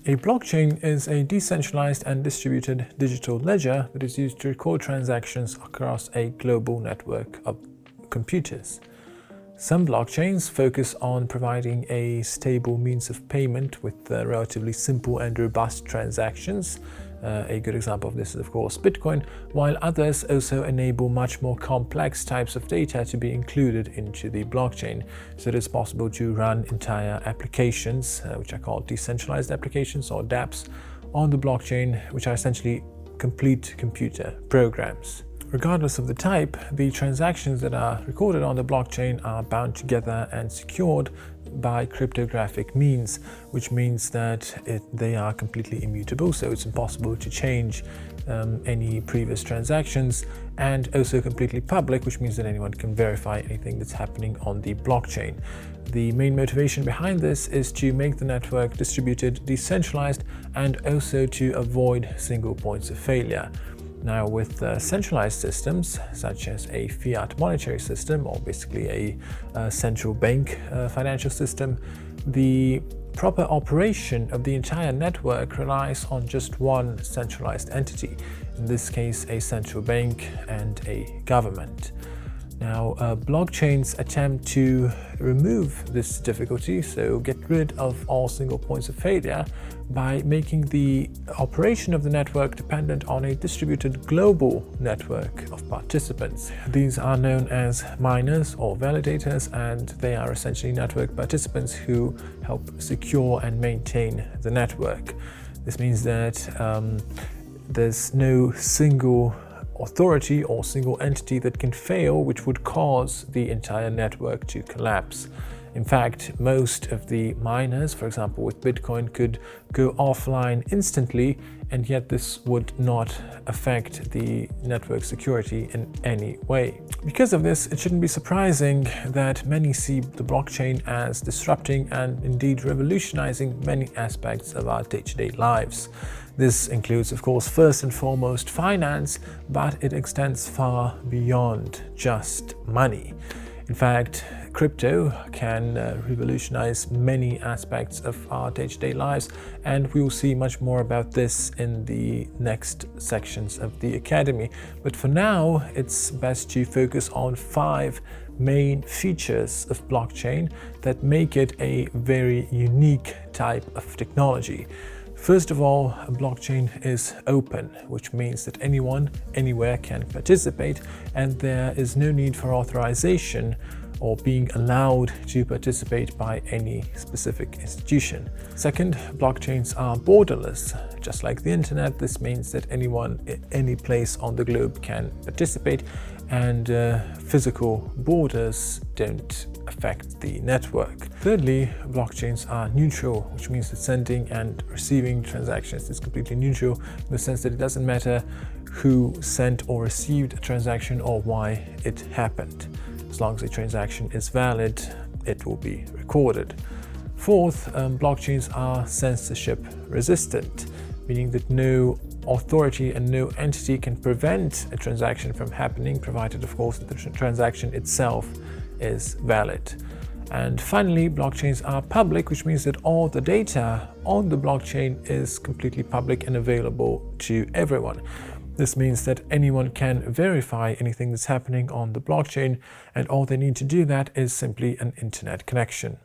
A blockchain is a decentralized and distributed digital ledger that is used to record transactions across a global network of computers. Some blockchains focus on providing a stable means of payment with relatively simple and robust transactions. A good example of this is, of course, Bitcoin, while others also enable much more complex types of data to be included into the blockchain. So it is possible to run entire applications, which are called decentralized applications or dApps, on the blockchain, which are essentially complete computer programs. Regardless of the type, the transactions that are recorded on the blockchain are bound together and secured by cryptographic means, which means that they are completely immutable, so it's impossible to change any previous transactions, and also completely public, which means that anyone can verify anything that's happening on the blockchain. The main motivation behind this is to make the network distributed, decentralized, and also to avoid single points of failure. Now, with centralized systems, such as a fiat monetary system, or basically a central bank financial system, the proper operation of the entire network relies on just one centralized entity, in this case a central bank and a government. Now, blockchains attempt to remove this difficulty, so get rid of all single points of failure, by making the operation of the network dependent on a distributed global network of participants. These are known as miners or validators, and they are essentially network participants who help secure and maintain the network. This means that there's no single authority or single entity that can fail, which would cause the entire network to collapse. In fact, most of the miners, for example with Bitcoin, could go offline instantly, and yet this would not affect the network security in any way. Because of this, it shouldn't be surprising that many see the blockchain as disrupting and indeed revolutionizing many aspects of our day-to-day lives. This includes, of course, first and foremost finance, but it extends far beyond just money. In fact, crypto can revolutionize many aspects of our day-to-day lives, and we will see much more about this in the next sections of the Academy. But for now, it's best to focus on 5 main features of blockchain that make it a very unique type of technology. First of all, a blockchain is open, which means that anyone, anywhere can participate, and there is no need for authorization or being allowed to participate by any specific institution. Second, blockchains are borderless. Just like the internet, this means that anyone, any place on the globe can participate, and physical borders don't affect the network. Thirdly, blockchains are neutral, which means that sending and receiving transactions is completely neutral, in the sense that it doesn't matter who sent or received a transaction or why it happened. As long as a transaction is valid, it will be recorded. Fourth, blockchains are censorship resistant, meaning that no authority and no entity can prevent a transaction from happening, provided, of course, that the transaction itself is valid. And finally, blockchains are public, which means that all the data on the blockchain is completely public and available to everyone. This means that anyone can verify anything that's happening on the blockchain, and all they need to do that is simply an internet connection.